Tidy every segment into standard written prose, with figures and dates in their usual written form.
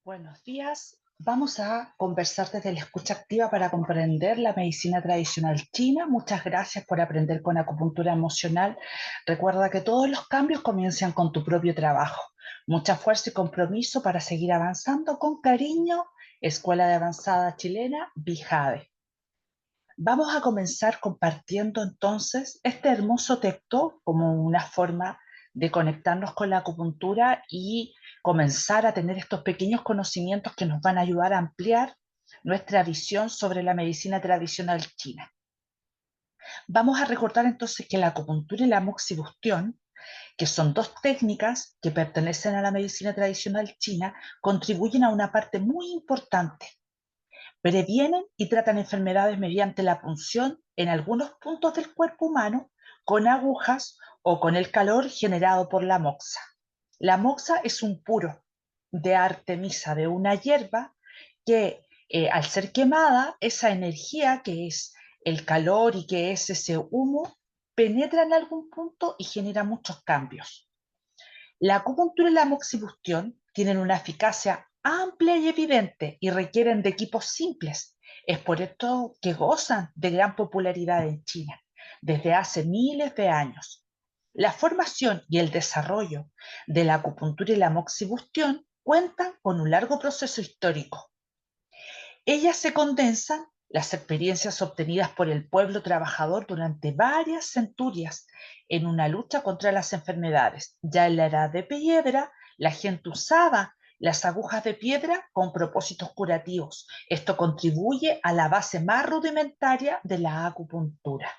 Buenos días. Vamos a conversar desde la escucha activa para comprender la medicina tradicional china. Muchas gracias por aprender con acupuntura emocional. Recuerda que todos los cambios comienzan con tu propio trabajo. Mucha fuerza y compromiso para seguir avanzando con cariño. Escuela de Avanzada Chilena, BIJADE. Vamos a comenzar compartiendo entonces este hermoso texto como una forma de conectarnos con la acupuntura y comenzar a tener estos pequeños conocimientos que nos van a ayudar a ampliar nuestra visión sobre la medicina tradicional china. Vamos a recordar entonces que la acupuntura y la moxibustión, que son dos técnicas que pertenecen a la medicina tradicional china, contribuyen a una parte muy importante. Previenen y tratan enfermedades mediante la punción en algunos puntos del cuerpo humano con agujas o con el calor generado por la moxa. La moxa es un puro de artemisa, de una hierba que al ser quemada, esa energía que es el calor y que es ese humo, penetra en algún punto y genera muchos cambios. La acupuntura y la moxibustión tienen una eficacia amplia y evidente y requieren de equipos simples. Es por esto que gozan de gran popularidad en China desde hace miles de años. La formación y el desarrollo de la acupuntura y la moxibustión cuentan con un largo proceso histórico. Ellas se condensan las experiencias obtenidas por el pueblo trabajador durante varias centurias en una lucha contra las enfermedades. Ya en la edad de piedra, la gente usaba las agujas de piedra con propósitos curativos. Esto contribuye a la base más rudimentaria de la acupuntura.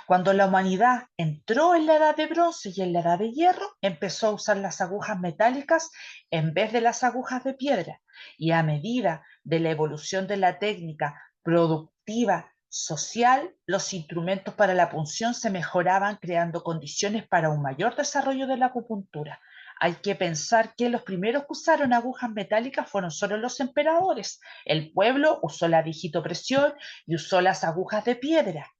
Cuando la humanidad entró en la edad de bronce y en la edad de hierro, empezó a usar las agujas metálicas en vez de las agujas de piedra. Y a medida de la evolución de la técnica productiva social, los instrumentos para la punción se mejoraban, creando condiciones para un mayor desarrollo de la acupuntura. Hay que pensar que los primeros que usaron agujas metálicas fueron solo los emperadores. El pueblo usó la digitopresión y usó las agujas de piedra.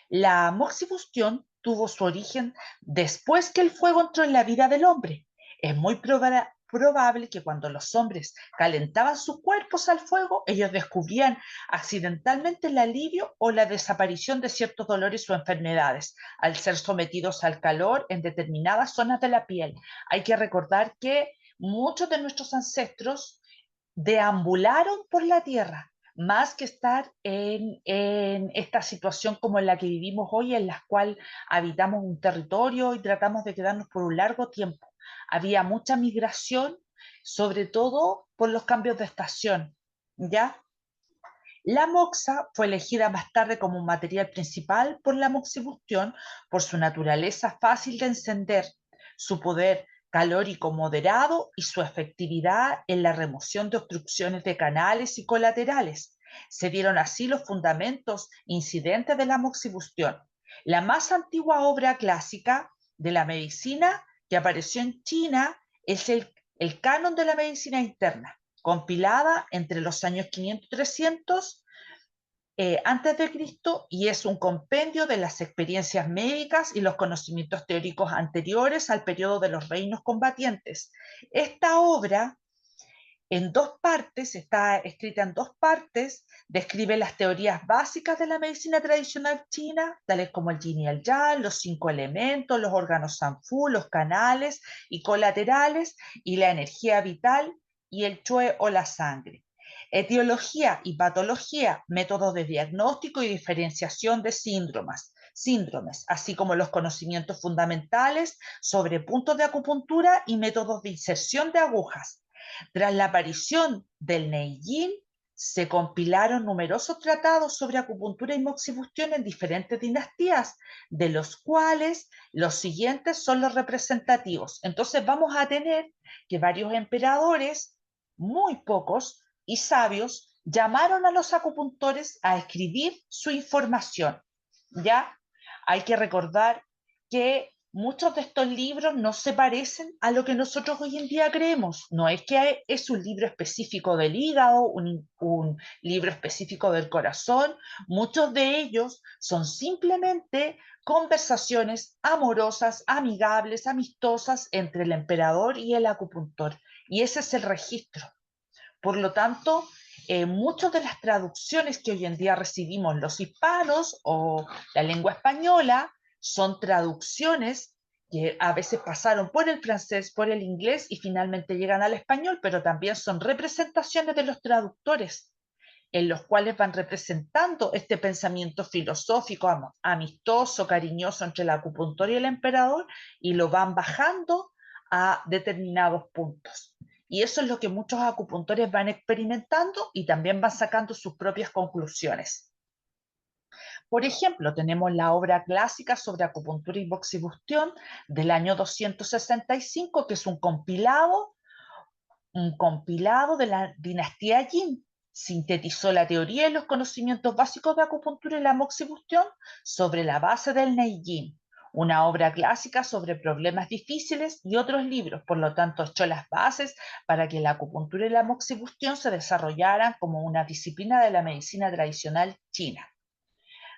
La moxibustión tuvo su origen después que el fuego entró en la vida del hombre. Es muy probable que cuando los hombres calentaban sus cuerpos al fuego, ellos descubrían accidentalmente el alivio o la desaparición de ciertos dolores o enfermedades al ser sometidos al calor en determinadas zonas de la piel. Hay que recordar que muchos de nuestros ancestros deambularon por la tierra, más que estar en esta situación como en la que vivimos hoy, en la cual habitamos un territorio y tratamos de quedarnos por un largo tiempo. Había mucha migración, sobre todo por los cambios de estación, ¿ya? La moxa fue elegida más tarde como un material principal por la moxibustión por su naturaleza fácil de encender, su poder calórico moderado y su efectividad en la remoción de obstrucciones de canales y colaterales. Se dieron así los fundamentos incidentes de la moxibustión. La más antigua obra clásica de la medicina que apareció en China es el Canon de la Medicina Interna, compilada entre los años 500 y 300 antes de Cristo, y es un compendio de las experiencias médicas y los conocimientos teóricos anteriores al periodo de los reinos combatientes. Esta obra en dos partes, está escrita en dos partes, describe las teorías básicas de la medicina tradicional china, tales como el yin y el yang, los cinco elementos, los órganos sanfu, los canales y colaterales, y la energía vital y el chue o la sangre. Etiología y patología, métodos de diagnóstico y diferenciación de síndromes, así como los conocimientos fundamentales sobre puntos de acupuntura y métodos de inserción de agujas. Tras la aparición del Neijin, se compilaron numerosos tratados sobre acupuntura y moxibustión en diferentes dinastías, de los cuales los siguientes son los representativos. Entonces vamos a tener que varios emperadores, muy pocos y sabios, llamaron a los acupuntores a escribir su información. ¿Ya? Hay que recordar que muchos de estos libros no se parecen a lo que nosotros hoy en día creemos. No es que es un libro específico del hígado, un libro específico del corazón. Muchos de ellos son simplemente conversaciones amorosas, amigables, amistosas entre el emperador y el acupuntor. Y ese es el registro. Por lo tanto, muchas de las traducciones que hoy en día recibimos los hispanos o la lengua española son traducciones que a veces pasaron por el francés, por el inglés y finalmente llegan al español, pero también son representaciones de los traductores, en los cuales van representando este pensamiento filosófico amistoso, cariñoso entre el acupuntor y el emperador, y lo van bajando a determinados puntos. Y eso es lo que muchos acupuntores van experimentando y también van sacando sus propias conclusiones. Por ejemplo, tenemos la obra clásica sobre acupuntura y moxibustión del año 265, que es un compilado de la dinastía Jin. Sintetizó la teoría y los conocimientos básicos de acupuntura y la moxibustión sobre la base del Neijin, una obra clásica sobre problemas difíciles y otros libros. Por lo tanto, echó las bases para que la acupuntura y la moxibustión se desarrollaran como una disciplina de la medicina tradicional china.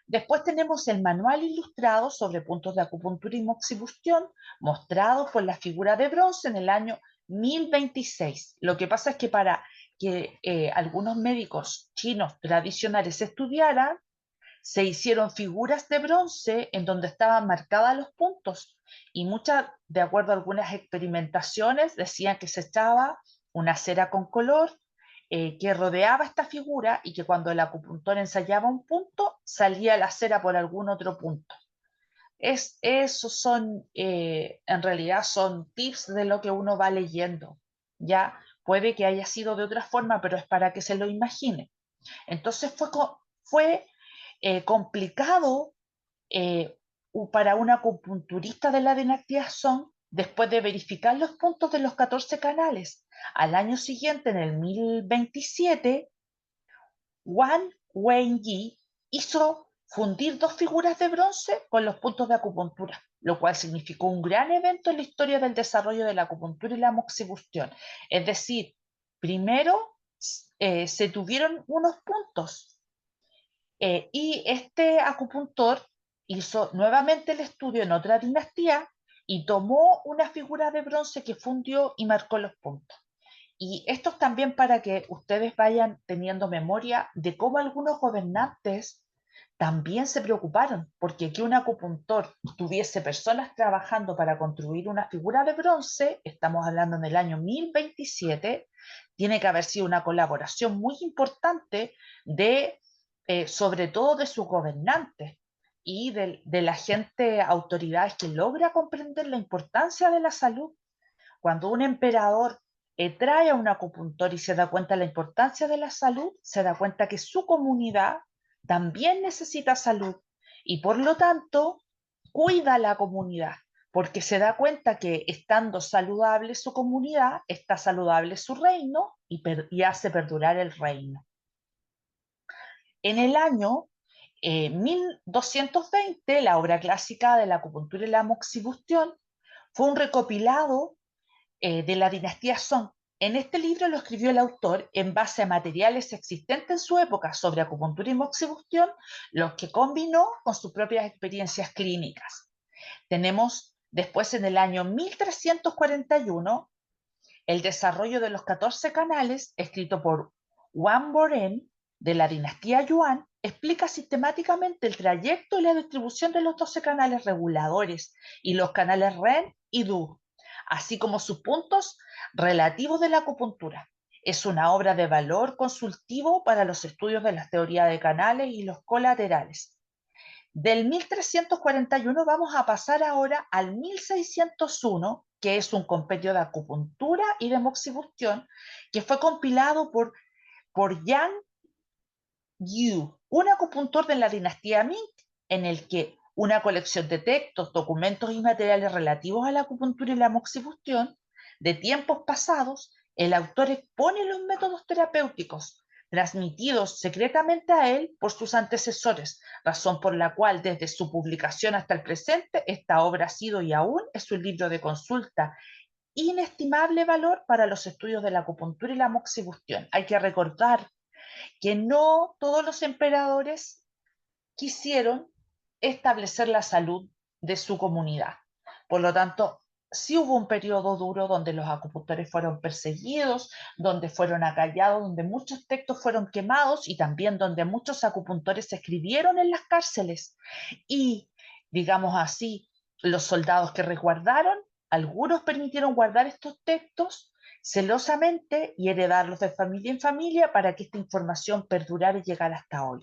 Después tenemos el manual ilustrado sobre puntos de acupuntura y moxibustión, mostrado por la figura de bronce en el año 1026. Lo que pasa es que para que algunos médicos chinos tradicionales estudiaran, se hicieron figuras de bronce en donde estaban marcadas los puntos y muchas, de acuerdo a algunas experimentaciones, decían que se echaba una cera con color que rodeaba esta figura y que cuando el acupuntor ensayaba un punto, salía la cera por algún otro punto. Esos son, en realidad, son tips de lo que uno va leyendo. Ya puede que haya sido de otra forma, pero es para que se lo imagine. Entonces fue complicado eh, para un acupunturista de la dinastía Song, después de verificar los puntos de los 14 canales. Al año siguiente, en el 1027, Wang Wenyi hizo fundir dos figuras de bronce con los puntos de acupuntura, lo cual significó un gran evento en la historia del desarrollo de la acupuntura y la moxibustión. Es decir, primero se tuvieron unos puntos y este acupuntor hizo nuevamente el estudio en otra dinastía y tomó una figura de bronce que fundió y marcó los puntos. Y esto es también para que ustedes vayan teniendo memoria de cómo algunos gobernantes también se preocuparon, porque que un acupuntor tuviese personas trabajando para construir una figura de bronce, estamos hablando en el año 1027, tiene que haber sido una colaboración muy importante de, sobre todo de sus gobernantes y de la gente, autoridades que logra comprender la importancia de la salud. Cuando un emperador trae a un acupuntor y se da cuenta de la importancia de la salud, se da cuenta que su comunidad también necesita salud y por lo tanto cuida a la comunidad, porque se da cuenta que estando saludable su comunidad, está saludable su reino y hace perdurar el reino. En el año 1220, la obra clásica de la acupuntura y la moxibustión fue un recopilado de la dinastía Song. En este libro lo escribió el autor en base a materiales existentes en su época sobre acupuntura y moxibustión, los que combinó con sus propias experiencias clínicas. Tenemos después en el año 1341 el desarrollo de los 14 canales, escrito por Wang Boren de la dinastía Yuan, explica sistemáticamente el trayecto y la distribución de los 12 canales reguladores y los canales Ren y Du, así como sus puntos relativos de la acupuntura. Es una obra de valor consultivo para los estudios de las teorías de canales y los colaterales. Del 1341 vamos a pasar ahora al 1601, que es un compendio de acupuntura y de moxibustión, que fue compilado por Yang Yu, un acupuntor de la dinastía Ming, en el que una colección de textos, documentos y materiales relativos a la acupuntura y la moxibustión de tiempos pasados, el autor expone los métodos terapéuticos transmitidos secretamente a él por sus antecesores, razón por la cual desde su publicación hasta el presente esta obra ha sido y aún es un libro de consulta inestimable valor para los estudios de la acupuntura y la moxibustión. Hay que recordar que no todos los emperadores quisieron establecer la salud de su comunidad. Por lo tanto, Sí hubo un periodo duro donde los acupuntores fueron perseguidos, donde fueron acallados, donde muchos textos fueron quemados y también donde muchos acupuntores escribieron en las cárceles. Y, digamos así, los soldados que resguardaron, algunos permitieron guardar estos textos celosamente y heredarlos de familia en familia para que esta información perdurara y llegara hasta hoy.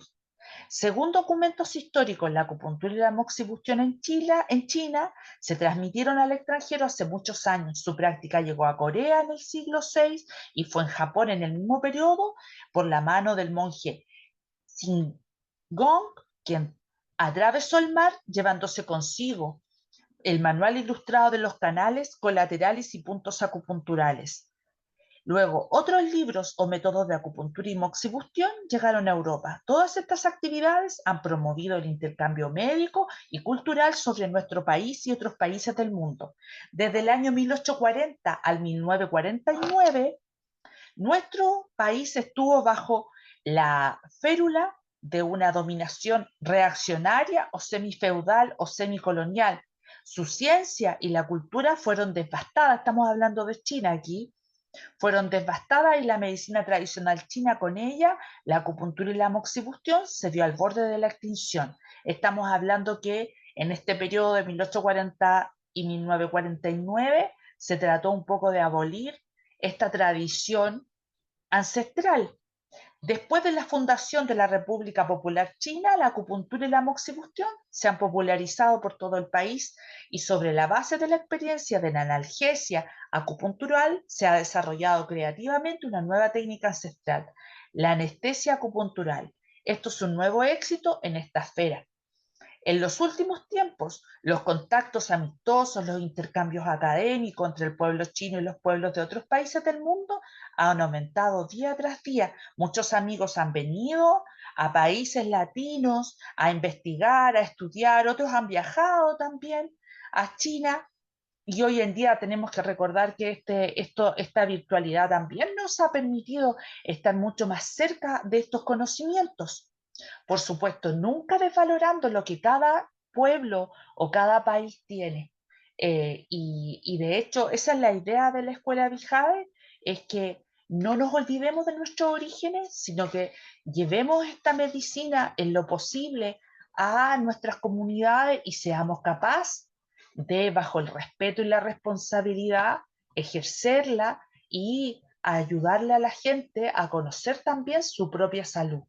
Según documentos históricos, la acupuntura y la moxibustión en China se transmitieron al extranjero hace muchos años. Su práctica llegó a Corea en el siglo VI y fue en Japón en el mismo periodo por la mano del monje Gong, quien atravesó el mar llevándose consigo el manual ilustrado de los canales colaterales y puntos acupunturales. Luego, otros libros o métodos de acupuntura y moxibustión llegaron a Europa. Todas estas actividades han promovido el intercambio médico y cultural sobre nuestro país y otros países del mundo. Desde el año 1840 al 1949, nuestro país estuvo bajo la férula de una dominación reaccionaria o semifeudal o semicolonial. Su ciencia y la cultura fueron devastadas. Estamos hablando de China aquí, fueron devastadas y la medicina tradicional china con ella, la acupuntura y la moxibustión, se vio al borde de la extinción. Estamos hablando que en este periodo de 1840 y 1949 se trató un poco de abolir esta tradición ancestral. Después de la fundación de la República Popular China, la acupuntura y la moxibustión se han popularizado por todo el país y sobre la base de la experiencia de la analgesia acupuntural se ha desarrollado creativamente una nueva técnica ancestral, la anestesia acupuntural. Esto es un nuevo éxito en esta esfera. En los últimos tiempos, los contactos amistosos, los intercambios académicos entre el pueblo chino y los pueblos de otros países del mundo han aumentado día tras día. Muchos amigos han venido a países latinos a investigar, a estudiar, otros han viajado también a China. Y hoy en día tenemos que recordar que esta virtualidad también nos ha permitido estar mucho más cerca de estos conocimientos. Por supuesto, nunca desvalorando lo que cada pueblo o cada país tiene. Y de hecho, esa es la idea de la escuela Bijade, es que no nos olvidemos de nuestros orígenes, sino que llevemos esta medicina en lo posible a nuestras comunidades y seamos capaces de, bajo el respeto y la responsabilidad, ejercerla y ayudarle a la gente a conocer también su propia salud.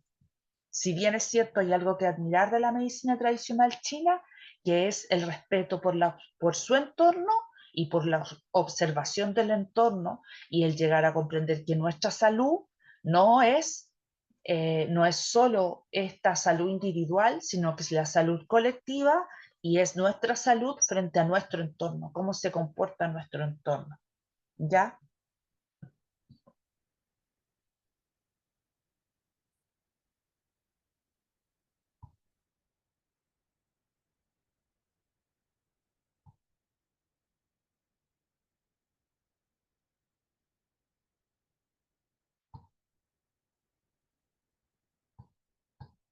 Si bien es cierto, hay algo que admirar de la medicina tradicional china, que es el respeto por su entorno y por la observación del entorno y el llegar a comprender que nuestra salud no es, no es solo esta salud individual, sino que es la salud colectiva y es nuestra salud frente a nuestro entorno, cómo se comporta nuestro entorno. ¿Ya?